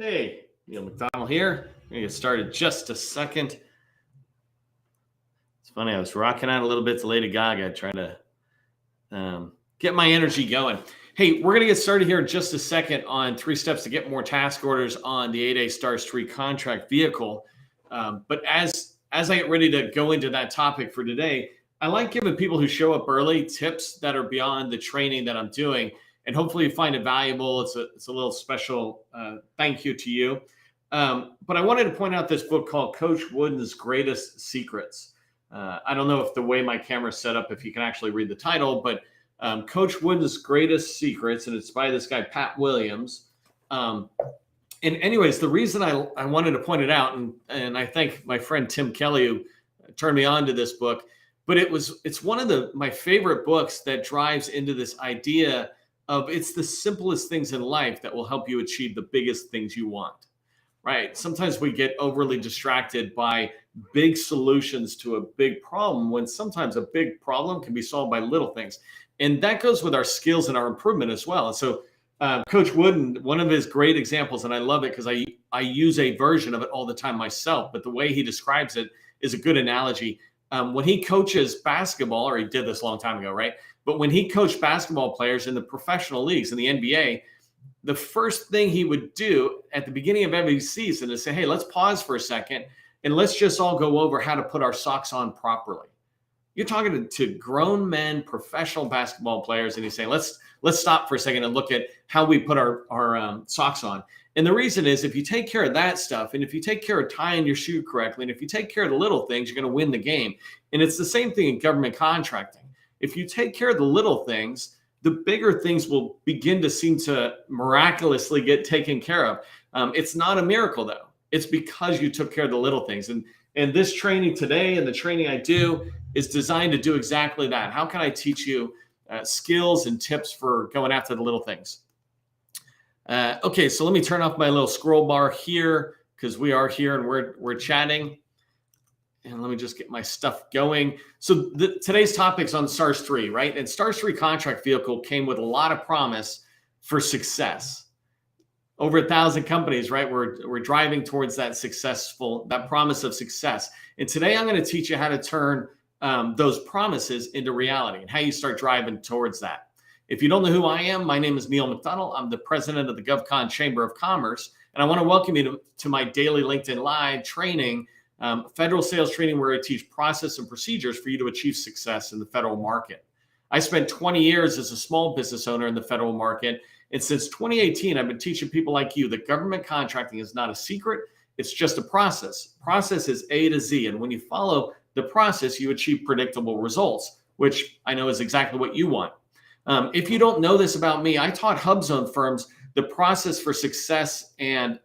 Hey, Neil McDonald here. I'm going to get started just a second. It's funny, I was rocking out a little bit to Lady Gaga, trying to get my energy going. Hey, we're going to get started here in just a second on 3 steps to get more task orders on the 8A Stars 3 contract vehicle. But as I get ready to go into that topic for today, I like giving people who show up early tips that are beyond the training that I'm doing. And hopefully you find it valuable. It's a little special thank you to you. But I wanted to point out this book called Coach Wooden's Greatest Secrets. I don't know if the way my camera's set up, if you can actually read the title, but Coach Wooden's Greatest Secrets, and it's by this guy, Pat Williams. And anyways, the reason I wanted to point it out, and I thank my friend Tim Kelly who turned me on to this book, but it's one of my favorite books that drives into this idea of it's the simplest things in life that will help you achieve the biggest things you want, right? Sometimes we get overly distracted by big solutions to a big problem when sometimes a big problem can be solved by little things. And that goes with our skills and our improvement as well. And so Coach Wooden, one of his great examples, and I love it because I use a version of it all the time myself, but the way he describes it is a good analogy. When he coaches basketball, or he did this a long time ago, right? But when he coached basketball players in the professional leagues in the NBA, the first thing he would do at the beginning of every season is say, hey, let's pause for a second and let's just all go over how to put our socks on properly. You're talking to grown men, professional basketball players, and he's saying, let's stop for a second and look at how we put our socks on. And the reason is if you take care of that stuff, and if you take care of tying your shoe correctly, and if you take care of the little things, you're going to win the game. And it's the same thing in government contracting. If you take care of the little things, the bigger things will begin to seem to miraculously get taken care of. It's not a miracle, though. It's because you took care of the little things. And this training today and the training I do is designed to do exactly that. How can I teach you skills and tips for going after the little things? Okay, so let me turn off my little scroll bar here because we are here and we're chatting. And let me just get my stuff going. So today's topic's on Stars 3, right? And Stars 3 contract vehicle came with a lot of promise for success. Over 1,000 companies, right? We're driving towards that promise of success. And today I'm going to teach you how to turn those promises into reality and how you start driving towards that. If you don't know who I am, my name is Neil McDonald. I'm the president of the GovCon Chamber of Commerce. And I want to welcome you to my daily LinkedIn Live training, federal sales training, where I teach process and procedures for you to achieve success in the federal market. I spent 20 years as a small business owner in the federal market. And since 2018, I've been teaching people like you that government contracting is not a secret. It's just a process. Process is A to Z. And when you follow the process, you achieve predictable results, which I know is exactly what you want. If you don't know this about me, I taught HubZone firms the process for success and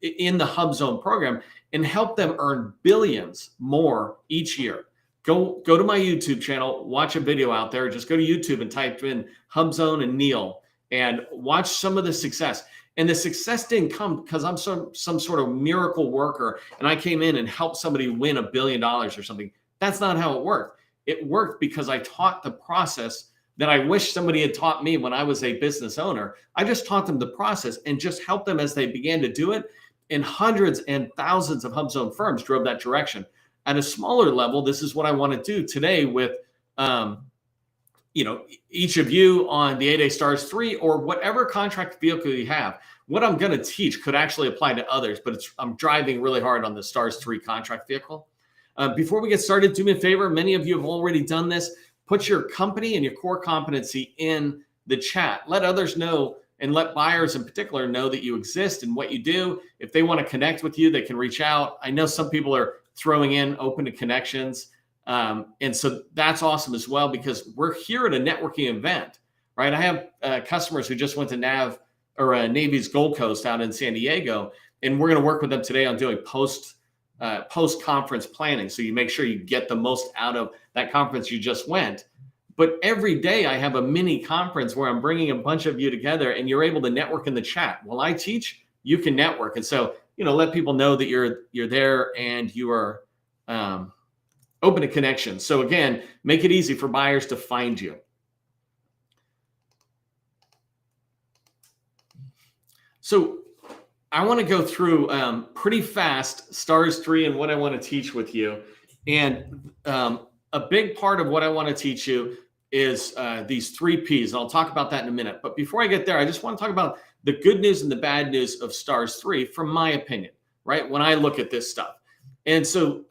in the HubZone program and help them earn billions more each year. Go to my YouTube channel, watch a video out there. Just go to YouTube and type in HubZone and Neil and watch some of the success. And the success didn't come because I'm some sort of miracle worker and I came in and helped somebody win $1 billion or something. That's not how it worked. It worked because I taught the process that I wish somebody had taught me when I was a business owner. I just taught them the process and just helped them as they began to do it. And hundreds and thousands of HubZone firms drove that direction. At a smaller level, this is what I want to do today with each of you on the 8A Stars 3 or whatever contract vehicle you have. What I'm going to teach could actually apply to others, but I'm driving really hard on the Stars 3 contract vehicle. Before we get started, do me a favor. Many of you have already done this. Put your company and your core competency in the chat. Let others know and let buyers in particular know that you exist and what you do. If they want to connect with you, they can reach out. I know some people are throwing in open to connections. And so that's awesome as well because we're here at a networking event, right? I have customers who just went to Navy's Gold Coast out in San Diego, and we're going to work with them today on doing post-conference planning. So you make sure you get the most out of that conference you just went. But every day I have a mini conference where I'm bringing a bunch of you together and you're able to network in the chat. While I teach, you can network. And so, let people know that you're there and you are open to connections. So again, make it easy for buyers to find you. So I want to go through pretty fast STARS 3 and what I want to teach with you. And a big part of what I want to teach you is these 3 Ps. And I'll talk about that in a minute. But before I get there, I just want to talk about the good news and the bad news of STARS 3 from my opinion, right? When I look at this stuff. And so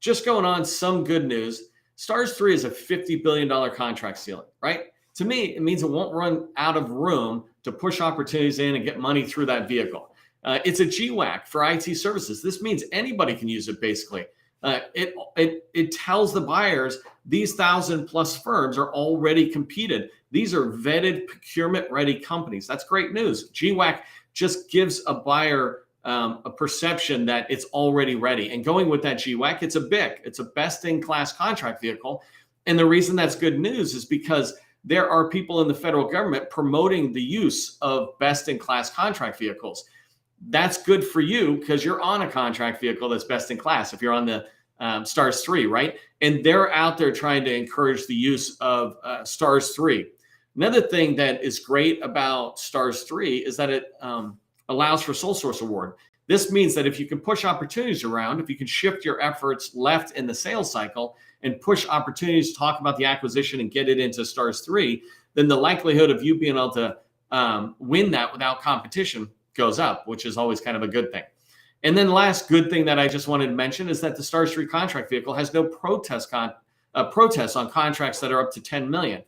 just going on some good news, STARS 3 is a $50 billion contract ceiling, right? To me, it means it won't run out of room to push opportunities in and get money through that vehicle. It's a GWAC for IT services. This means anybody can use it, basically. It tells the buyers these 1,000+ firms are already competed. These are vetted, procurement-ready companies. That's great news. GWAC just gives a buyer a perception that it's already ready. And going with that GWAC, it's a BIC. It's a best-in-class contract vehicle. And the reason that's good news is because there are people in the federal government promoting the use of best-in-class contract vehicles. That's good for you because you're on a contract vehicle that's best in class if you're on the STARS 3, right? And they're out there trying to encourage the use of STARS 3. Another thing that is great about STARS 3 is that it allows for sole source award. This means that if you can push opportunities around, if you can shift your efforts left in the sales cycle and push opportunities to talk about the acquisition and get it into STARS 3, then the likelihood of you being able to win that without competition goes up, which is always kind of a good thing. And then the last good thing that I just wanted to mention is that the STARS 3 contract vehicle has no protests on contracts that are up to 10 million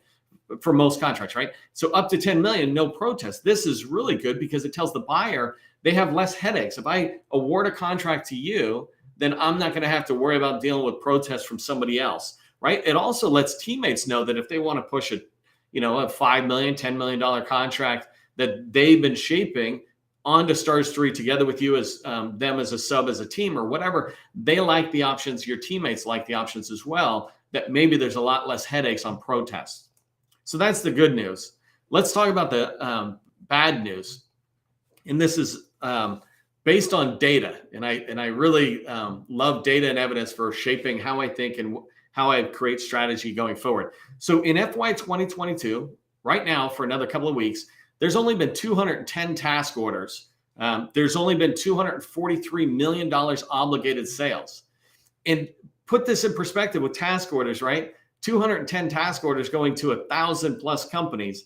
for most contracts, right? So up to 10 million, no protest. This is really good because it tells the buyer they have less headaches. If I award a contract to you, then I'm not going to have to worry about dealing with protests from somebody else, right? It also lets teammates know that if they want to push a $5 million, $10 million contract that they've been shaping onto STARS 3 together with you as them as a sub, as a team or whatever, they like the options. Your teammates like the options as well, that maybe there's a lot less headaches on protests. So that's the good news. Let's talk about the bad news. And this is based on data. And I really love data and evidence for shaping how I think and how I create strategy going forward. So in FY 2022, right now for another couple of weeks, there's only been 210 task orders. There's only been $243 million obligated sales. And put this in perspective with task orders, right? 210 task orders going to 1,000+ companies.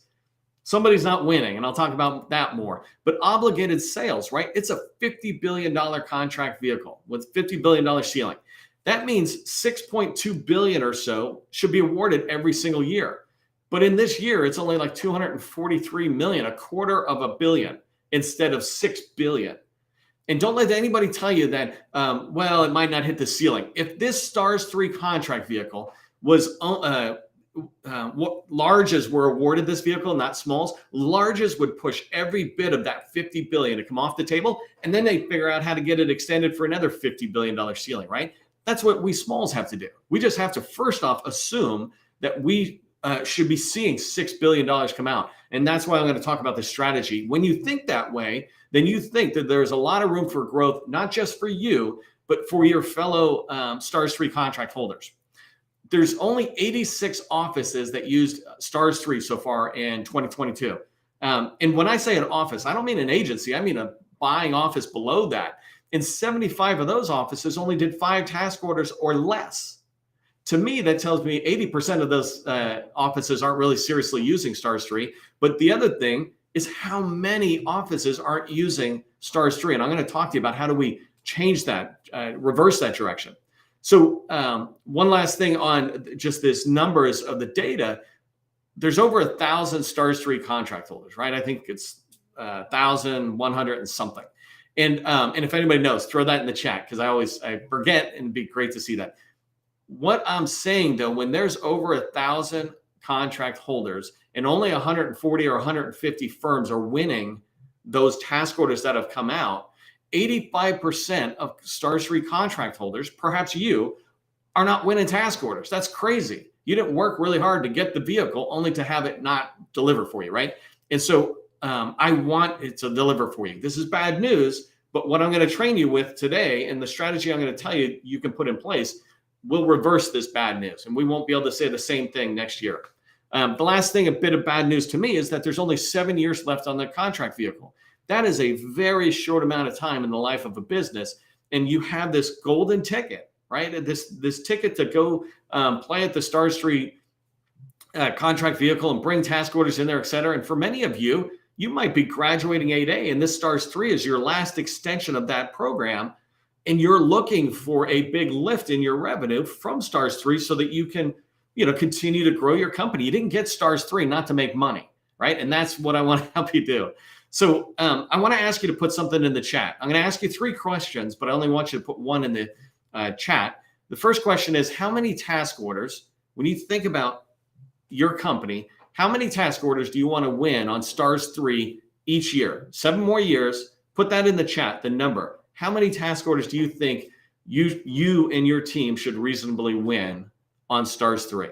Somebody's not winning, and I'll talk about that more. But obligated sales, right? It's a $50 billion contract vehicle with $50 billion ceiling. That means 6.2 billion or so should be awarded every single year. But in this year, it's only like 243 million, a $250 million instead of 6 billion. And don't let anybody tell you that, well, it might not hit the ceiling. If this STARS 3 contract vehicle was what larges were awarded this vehicle, not smalls, larges would push every bit of that 50 billion to come off the table. And then they figure out how to get it extended for another $50 billion ceiling, right? That's what we smalls have to do. We just have to first off assume that we should be seeing $6 billion come out. And that's why I'm going to talk about this strategy. When you think that way, then you think that there's a lot of room for growth, not just for you, but for your fellow STARS 3 contract holders. There's only 86 offices that used STARS 3 so far in 2022. And when I say an office, I don't mean an agency. I mean a buying office below that. And 75 of those offices only did 5 task orders or less. To me, that tells me 80% of those offices aren't really seriously using STARS 3. But the other thing is how many offices aren't using STARS 3. And I'm going to talk to you about how do we change that, reverse that direction. So one last thing on just this numbers of the data. There's over 1,000 STARS 3 contract holders, right? I think it's 1,100 and something. And if anybody knows, throw that in the chat because I forget and it'd be great to see that. What I'm saying though, when there's over 1,000 contract holders and only 140 or 150 firms are winning those task orders that have come out, 85% of STARS 3 contract holders, perhaps you, are not winning task orders. That's crazy. You didn't work really hard to get the vehicle only to have it not deliver for you, right? And so I want it to deliver for you. This is bad news, but what I'm going to train you with today and the strategy I'm going to tell you you can put in place will reverse this bad news, and we won't be able to say the same thing next year. The last thing, a bit of bad news to me, is that there's only 7 years left on the contract vehicle. That is a very short amount of time in the life of a business. And you have this golden ticket, right? This ticket to go play at the Stars 3 contract vehicle and bring task orders in there, et cetera. And for many of you, you might be graduating 8A and this Stars 3 is your last extension of that program. And you're looking for a big lift in your revenue from Stars 3 so that you can, continue to grow your company. You didn't get Stars 3 not to make money, right? And that's what I want to help you do. So I want to ask you to put something in the chat. I'm going to ask you 3 questions, but I only want you to put 1 in the chat. The first question is, how many task orders, when you think about your company, how many task orders do you want to win on Stars 3 each year? 7 more years. Put that in the chat, the number. How many task orders do you think you and your team should reasonably win on Stars 3?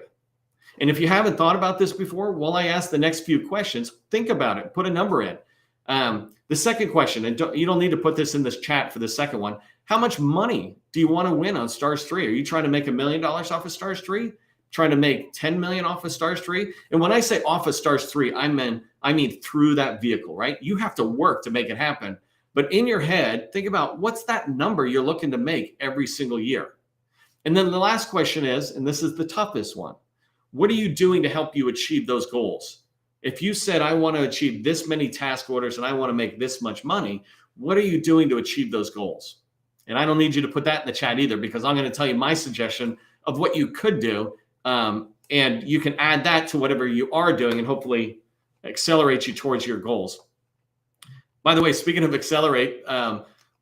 And if you haven't thought about this before, while I ask the next few questions, think about it. Put a number in. The second question, and you don't need to put this in this chat for the second one. How much money do you want to win on Stars 3? Are you trying to make $1 million off of Stars 3? Trying to make 10 million off of Stars 3? And when I say off of Stars 3, I mean through that vehicle, right? You have to work to make it happen. But in your head, think about what's that number you're looking to make every single year. And then the last question is, and this is the toughest one, what are you doing to help you achieve those goals? If you said, I want to achieve this many task orders and I want to make this much money, what are you doing to achieve those goals? And I don't need you to put that in the chat either, because I'm going to tell you my suggestion of what you could do. And you can add that to whatever you are doing and hopefully accelerate you towards your goals. By the way, speaking of accelerate,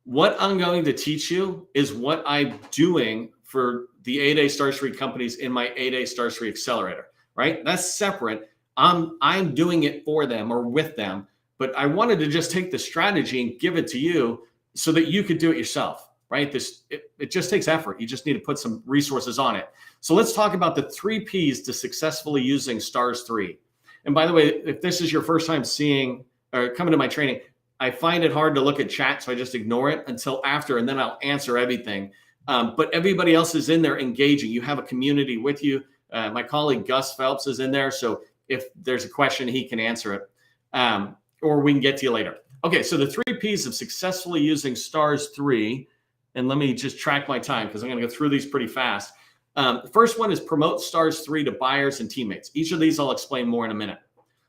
what I'm going to teach you is what I'm doing for the 8A Stars 3 companies in my 8A Stars 3 Accelerator, right? That's separate. I'm doing it for them or with them, but I wanted to just take the strategy and give it to you so that you could do it yourself, right? It just takes effort. You just need to put some resources on it. So let's talk about the 3 Ps to successfully using Stars 3. And by the way, if this is your first time seeing or coming to my training, I find it hard to look at chat, so I just ignore it until after, and then I'll answer everything. But everybody else is in there engaging. You have a community with you. My colleague Gus Phelps is in there, so if there's a question, he can answer it, or we can get to you later. Okay, so the 3 Ps of successfully using Stars 3, and let me just track my time because I'm going to go through these pretty fast. The first one is promote Stars 3 to buyers and teammates. Each of these I'll explain more in a minute.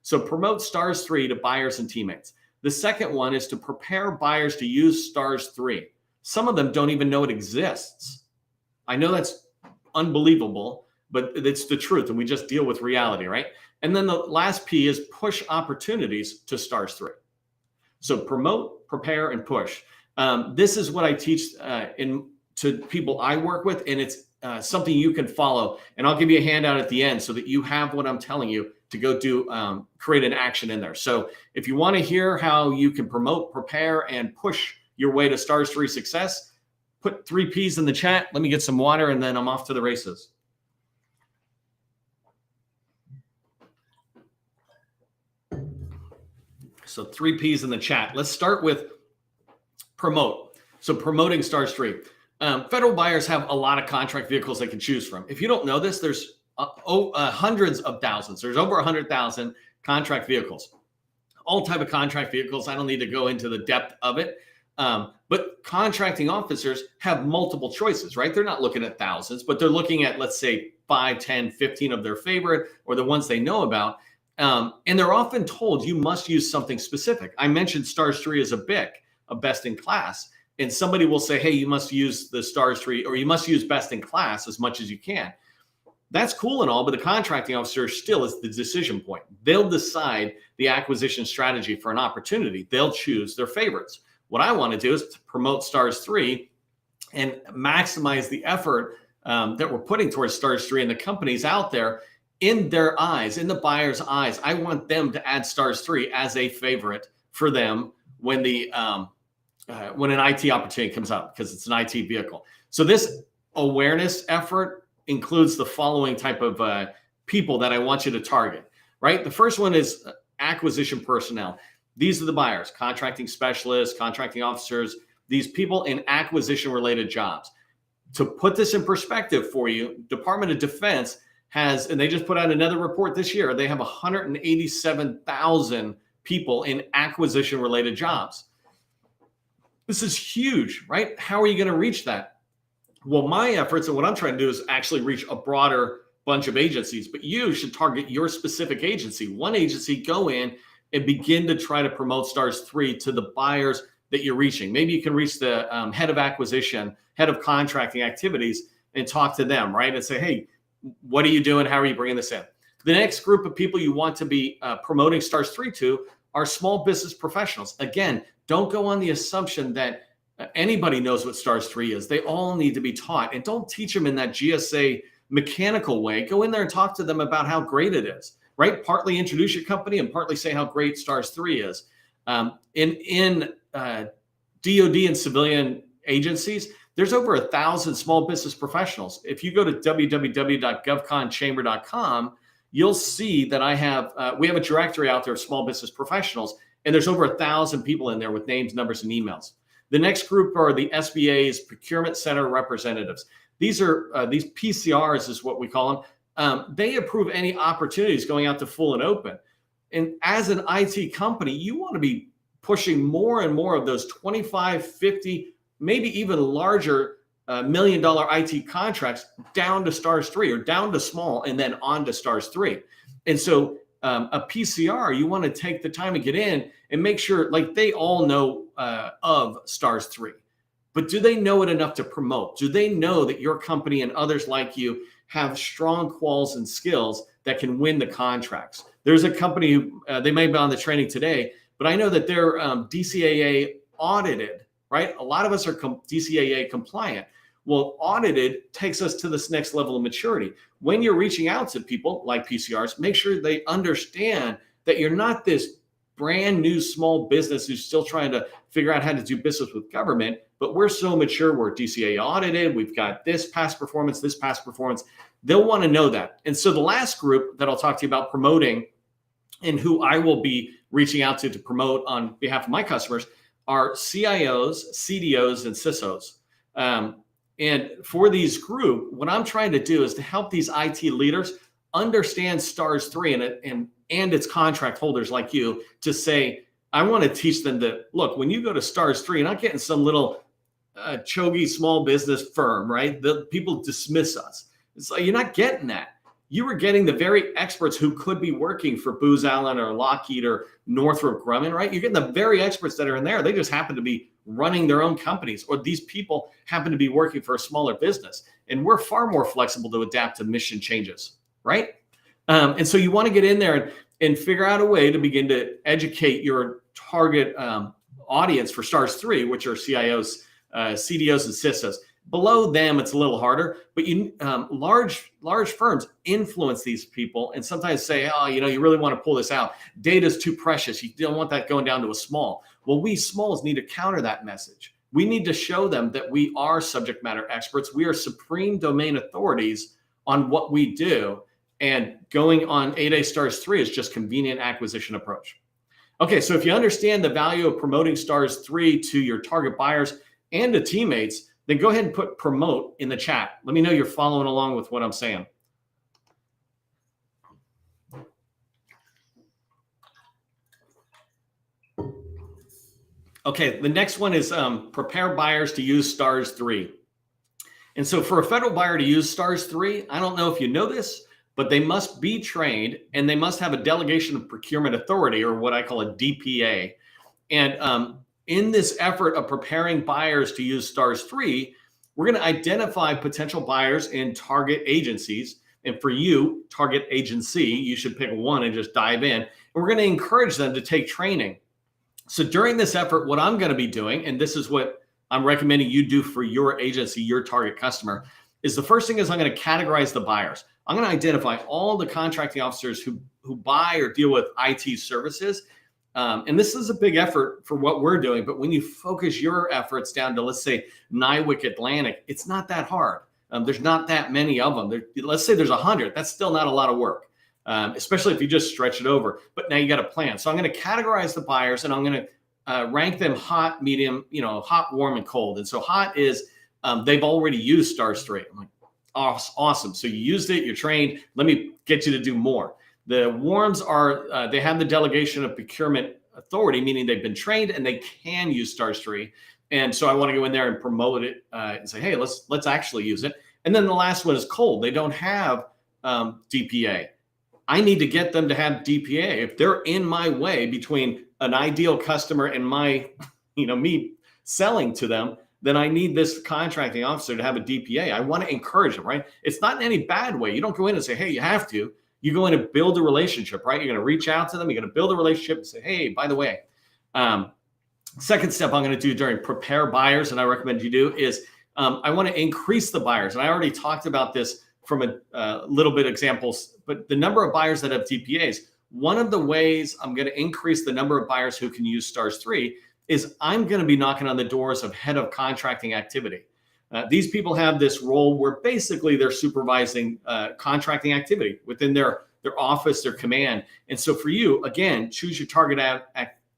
So promote Stars 3 to buyers and teammates. The second one is to prepare buyers to use Stars 3. Some of them don't even know it exists. I know that's unbelievable, but it's the truth, and we just deal with reality, right? And then the last P is push opportunities to Stars 3. So promote, prepare, and push. This is what I teach to people I work with, and it's something you can follow. And I'll give you a handout at the end so that you have what I'm telling you to go do, create an action in there. So if you want to hear how you can promote, prepare, and push your way to Stars 3 success, put 3 Ps in the chat. Let me get some water, and then I'm off to the races. So 3 Ps in the chat. Let's start with promote. So promoting Stars 3. Federal buyers have a lot of contract vehicles they can choose from. If you don't know this, there's hundreds of thousands. There's over 100,000 contract vehicles. All type of contract vehicles. I don't need to go into the depth of it. But contracting officers have multiple choices, right? They're not looking at thousands, but they're looking at, let's say, 5, 10, 15 of their favorite or the ones they know about. And they're often told you must use something specific. I mentioned Stars 3 as a BIC, a best in class. And somebody will say, hey, you must use the Stars 3 or you must use best in class as much as you can. That's cool and all, but the contracting officer still is the decision point. They'll decide the acquisition strategy for an opportunity. They'll choose their favorites. What I want to do is to promote Stars 3 and maximize the effort that we're putting towards Stars 3 and the companies out there in their eyes, in the buyer's eyes. I want them to add Stars 3 as a favorite for them when when an IT opportunity comes up, because it's an IT vehicle. So this awareness effort includes the following type of people that I want you to target, right? The first one is acquisition personnel. These are the buyers, contracting specialists, contracting officers, these people in acquisition related jobs. To put this in perspective for you, Department of Defense has, and they just put out another report this year, they have 187,000 people in acquisition related jobs. This is huge, right? How are you going to reach that? Well, my efforts and what I'm trying to do is actually reach a broader bunch of agencies, but you should target your specific agency. One agency, go in and begin to try to promote Stars 3 to the buyers that you're reaching. Maybe you can reach the head of acquisition, head of contracting activities, and talk to them, right? And say, hey, what are you doing? How are you bringing this in? The next group of people you want to be promoting Stars 3 to are small business professionals. Again, don't go on the assumption that anybody knows what Stars 3 is. They all need to be taught. And don't teach them in that GSA mechanical way. Go in there and talk to them about how great it is, right? Partly introduce your company and partly say how great Stars 3 is. In DoD and civilian agencies, there's over 1,000 small business professionals. If you go to www.govconchamber.com, you'll see that we have a directory out there of small business professionals, and there's over 1,000 people in there with names, numbers, and emails. The next group are the SBA's procurement center representatives. These are these PCRs is what we call them. They approve any opportunities going out to full and open. And as an IT company, you want to be pushing more and more of those 25, 50, maybe even larger $1 million IT contracts down to Stars 3 or down to small and then on to Stars 3. And so a PCR, you want to take the time to get in and make sure like they all know of Stars 3. But do they know it enough to promote? Do they know that your company and others like you have strong quals and skills that can win the contracts? There's a company who they may be on the training today, but I know that they're DCAA audited, right? A lot of us are DCAA compliant. Well, audited takes us to this next level of maturity. When you're reaching out to people like PCRs, make sure they understand that you're not this brand new small business who's still trying to figure out how to do business with government, but we're so mature, we're DCAA audited, we've got this past performance. They'll want to know that. And so the last group that I'll talk to you about promoting and who I will be reaching out to promote on behalf of my customers are CIOs, CDOs, and CISOs. And for these group, what I'm trying to do is to help these IT leaders understand Stars 3 and its contract holders like you to say, I want to teach them that, look, when you go to Stars 3, you're not getting some little chogy small business firm, right? The people dismiss us. It's like, you're not getting that. You were getting the very experts who could be working for Booz Allen or Lockheed or Northrop Grumman, right? You're getting the very experts that are in there. They just happen to be running their own companies, or these people happen to be working for a smaller business. And we're far more flexible to adapt to mission changes, right? And so you want to get in there and figure out a way to begin to educate your target audience for Stars 3, which are CIOs, CDOs, and CISOs. Below them, it's a little harder, but large firms influence these people and sometimes say, oh, you really want to pull this out. Data's too precious. You don't want that going down to a small. Well, we smalls need to counter that message. We need to show them that we are subject matter experts. We are supreme domain authorities on what we do. And going on 8A Stars 3 is just convenient acquisition approach. Okay, so if you understand the value of promoting Stars 3 to your target buyers and to teammates, then go ahead and put promote in the chat. Let me know you're following along with what I'm saying. Okay, the next one is prepare buyers to use Stars 3. And so for a federal buyer to use Stars 3, I don't know if you know this, but they must be trained and they must have a delegation of procurement authority, or what I call a DPA. And in this effort of preparing buyers to use Stars 3, we're going to identify potential buyers in target agencies. And for you, target agency, you should pick one and just dive in. And we're going to encourage them to take training. So during this effort, what I'm going to be doing, and this is what I'm recommending you do for your agency, your target customer, is the first thing is I'm going to categorize the buyers. I'm going to identify all the contracting officers who buy or deal with IT services. And this is a big effort for what we're doing. But when you focus your efforts down to, let's say, NIWC Atlantic, it's not that hard. There's not that many of them. Let's say there's 100. That's still not a lot of work, especially if you just stretch it over. But now you got a plan. So I'm going to categorize the buyers, and I'm going to rank them hot, medium, hot, warm, and cold. And so hot is they've already used Stars 3. I'm like, awesome. So you used it, you're trained. Let me get you to do more. The warms are, they have the delegation of procurement authority, meaning they've been trained and they can use Stars 3. And so I want to go in there and promote it and say, hey, let's actually use it. And then the last one is cold. They don't have DPA. I need to get them to have DPA. If they're in my way between an ideal customer and my, me selling to them, then I need this contracting officer to have a DPA. I want to encourage them, right? It's not in any bad way. You don't go in and say, hey, you have to. You go in and build a relationship, right? You're going to reach out to them. You're going to build a relationship and say, hey, by the way, second step I'm going to do during prepare buyers, and I recommend you do, is I want to increase the buyers. And I already talked about this from a little bit examples, but the number of buyers that have DPAs, one of the ways I'm going to increase the number of buyers who can use STARS 3 is I'm going to be knocking on the doors of head of contracting activity. These people have this role where basically they're supervising contracting activity within their office, their command. And so for you, again, choose your target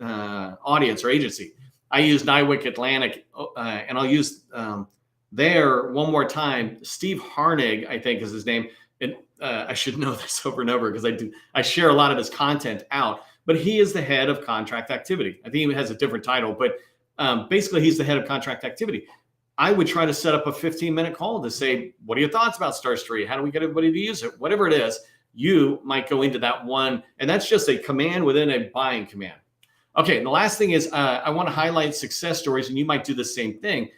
audience or agency. I use GWAC Atlantic, and I'll use there one more time. Steve Harnig, I think is his name. And I should know this over and over because I share a lot of his content out. But he is the head of contract activity. I think he has a different title, but basically he's the head of contract activity. I would try to set up a 15-minute call to say, what are your thoughts about STARS 3? How do we get everybody to use it? Whatever it is, you might go into that one. And that's just a command within a buying command. Okay, and the last thing is I want to highlight success stories, and you might do the same thing.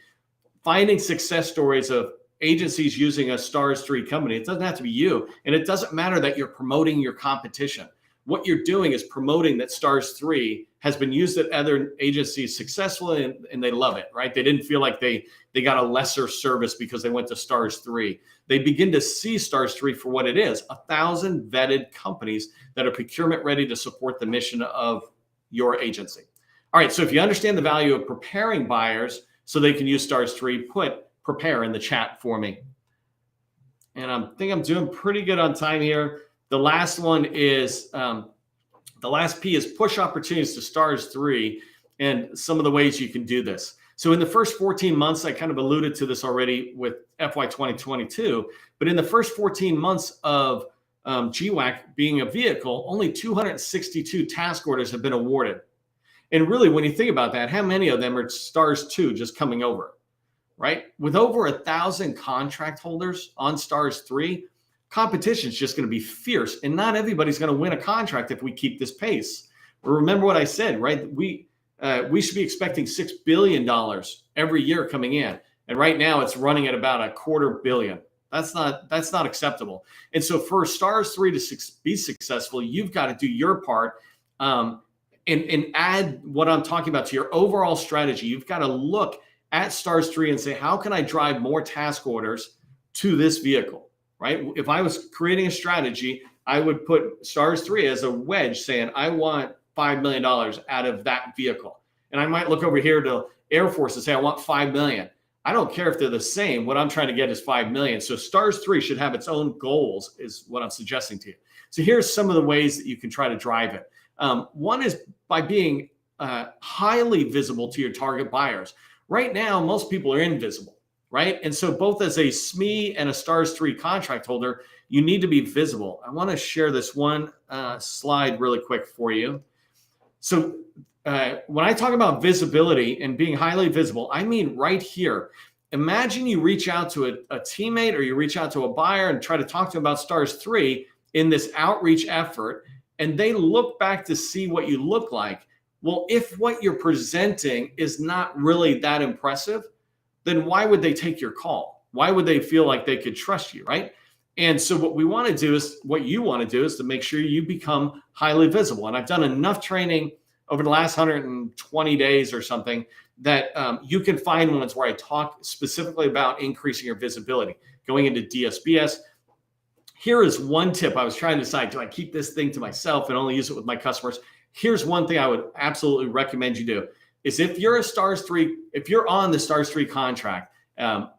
Finding success stories of agencies using a STARS 3 company. It doesn't have to be you. And it doesn't matter that you're promoting your competition. What you're doing is promoting that STARS 3 has been used at other agencies successfully, and they love it, right? They didn't feel like they got a lesser service because they went to STARS 3. They begin to see STARS 3 for what it is, 1,000 vetted companies that are procurement ready to support the mission of your agency. All right, so if you understand the value of preparing buyers so they can use STARS 3, put prepare in the chat for me. And I think I'm doing pretty good on time here. The last one is, the last P is push opportunities to STARS 3 and some of the ways you can do this. So in the first 14 months, I kind of alluded to this already with FY 2022, but in the first 14 months of GWAC being a vehicle, only 262 task orders have been awarded. And really, when you think about that, how many of them are STARS 2 just coming over, right? With over 1,000 contract holders on STARS 3, competition is just going to be fierce, and not everybody's going to win a contract if we keep this pace. Remember what I said, right? We should be expecting $6 billion every year coming in, and right now it's running at about $250 million. That's not acceptable. And so for STARS 3 to be successful, you've got to do your part and add what I'm talking about to your overall strategy. You've got to look at STARS 3 and say, how can I drive more task orders to this vehicle? Right? If I was creating a strategy, I would put STARS 3 as a wedge saying, I want $5 million out of that vehicle. And I might look over here to Air Force and say, I want 5 million. I don't care if they're the same. What I'm trying to get is 5 million. So STARS 3 should have its own goals is what I'm suggesting to you. So here's some of the ways that you can try to drive it. One is by being highly visible to your target buyers. Right now, most people are invisible. Right. And so both as a SME and a STARS 3 contract holder, you need to be visible. I want to share this one slide really quick for you. So when I talk about visibility and being highly visible, I mean right here. Imagine you reach out to a teammate or you reach out to a buyer and try to talk to them about STARS 3 in this outreach effort, and they look back to see what you look like. Well, if what you're presenting is not really that impressive, then why would they take your call? Why would they feel like they could trust you, right? And so what we want to do is, what you want to do is to make sure you become highly visible. And I've done enough training over the last 120 days or something that you can find ones where I talk specifically about increasing your visibility, going into DSBS. Here is one tip. I was trying to decide, do I keep this thing to myself and only use it with my customers? Here's one thing I would absolutely recommend you do. Is if you're a STARS 3, if you're on the STARS 3 contract,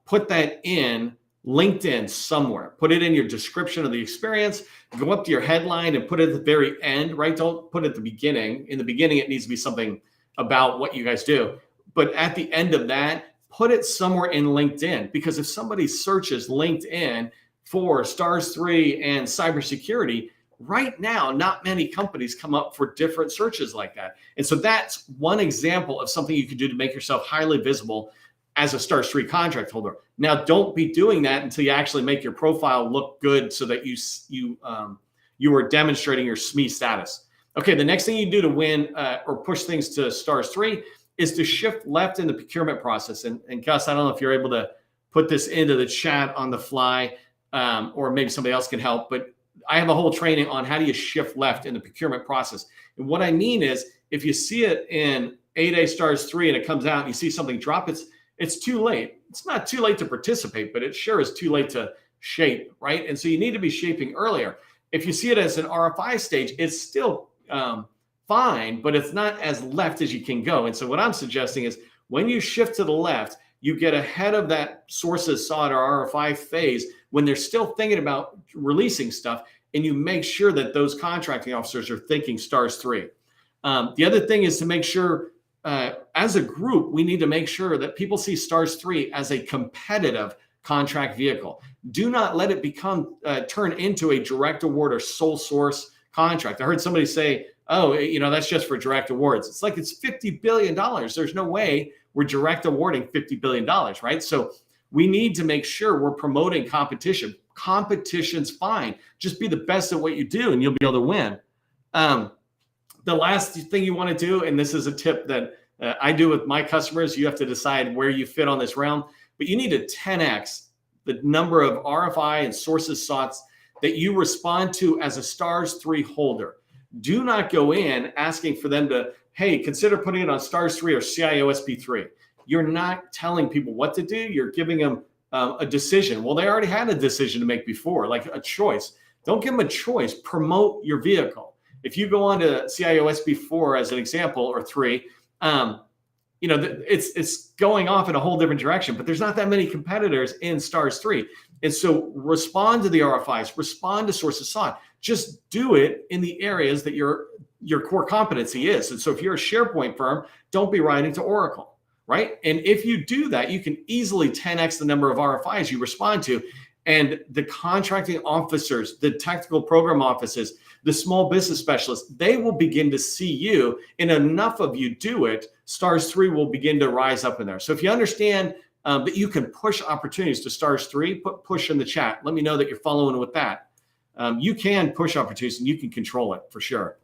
put that in LinkedIn somewhere. Put it in your description of the experience. Go up to your headline and put it at the very end, right? Don't put it at the beginning. In the beginning, it needs to be something about what you guys do. But at the end of that, put it somewhere in LinkedIn, because if somebody searches LinkedIn for STARS 3 and cybersecurity, right now, not many companies come up for different searches like that. And so that's one example of something you can do to make yourself highly visible as a Stars 3 contract holder. Now, don't be doing that until you actually make your profile look good so that you are demonstrating your SME status. Okay, the next thing you do to win or push things to Stars 3 is to shift left in the procurement process. And Gus, I don't know if you're able to put this into the chat on the fly, or maybe somebody else can help, but I have a whole training on how do you shift left in the procurement process. And what I mean is, if you see it in 8A Stars 3 and it comes out and you see something drop, it's too late. It's not too late to participate, but it sure is too late to shape, right? And so you need to be shaping earlier. If you see it as an RFI stage, it's still fine, but it's not as left as you can go. And so what I'm suggesting is when you shift to the left, you get ahead of that sources sought or RFI phase when they're still thinking about releasing stuff, and you make sure that those contracting officers are thinking Stars 3. The other thing is to make sure, as a group, we need to make sure that people see Stars 3 as a competitive contract vehicle. Do not let it become turn into a direct award or sole source contract. I heard somebody say, oh, that's just for direct awards. It's like it's $50 billion. There's no way we're direct awarding $50 billion, right? So we need to make sure we're promoting competition. Competition's fine. Just be the best at what you do and you'll be able to win. The last thing you want to do, and this is a tip that I do with my customers, you have to decide where you fit on this realm, but you need to 10x the number of RFI and sources sought that you respond to as a Stars 3 holder. Do not go in asking for them to, hey, consider putting it on Stars 3 or CIO-SP 3. You're not telling people what to do. You're giving them a decision. Well, they already had a decision to make before, like a choice. Don't give them a choice. Promote your vehicle. If you go on to CIO-SP 4 as an example, or 3, it's going off in a whole different direction, but there's not that many competitors in Stars 3. And so respond to the RFIs, respond to sources sought. Just do it in the areas that your core competency is. And so if you're a SharePoint firm, don't be writing to Oracle, right? And if you do that, you can easily 10x the number of RFIs you respond to. And the contracting officers, the technical program offices, the small business specialists, they will begin to see you, and enough of you do it, Stars 3 will begin to rise up in there. So if you understand that you can push opportunities to Stars 3, put push in the chat. Let me know that you're following with that. You can push opportunities and you can control it for sure.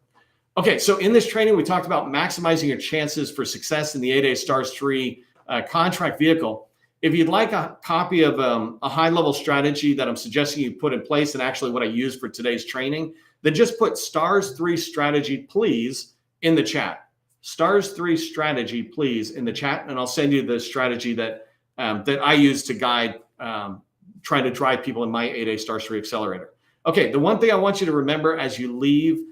Okay, so in this training, we talked about maximizing your chances for success in the 8A Stars 3 contract vehicle. If you'd like a copy of a high-level strategy that I'm suggesting you put in place, and actually what I use for today's training, then just put Stars 3 strategy, please, in the chat. Stars 3 strategy, please, in the chat, and I'll send you the strategy that I use to guide trying to drive people in my 8A Stars 3 accelerator. Okay, the one thing I want you to remember as you leave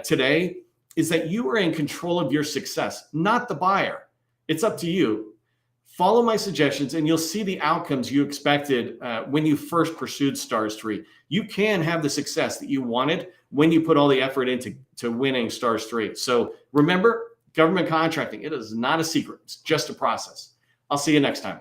today is that you are in control of your success, not the buyer. It's up to you. Follow my suggestions and you'll see the outcomes you expected when you first pursued Stars 3. You can have the success that you wanted when you put all the effort into winning Stars 3. So remember, government contracting, it is not a secret. It's just a process. I'll see you next time.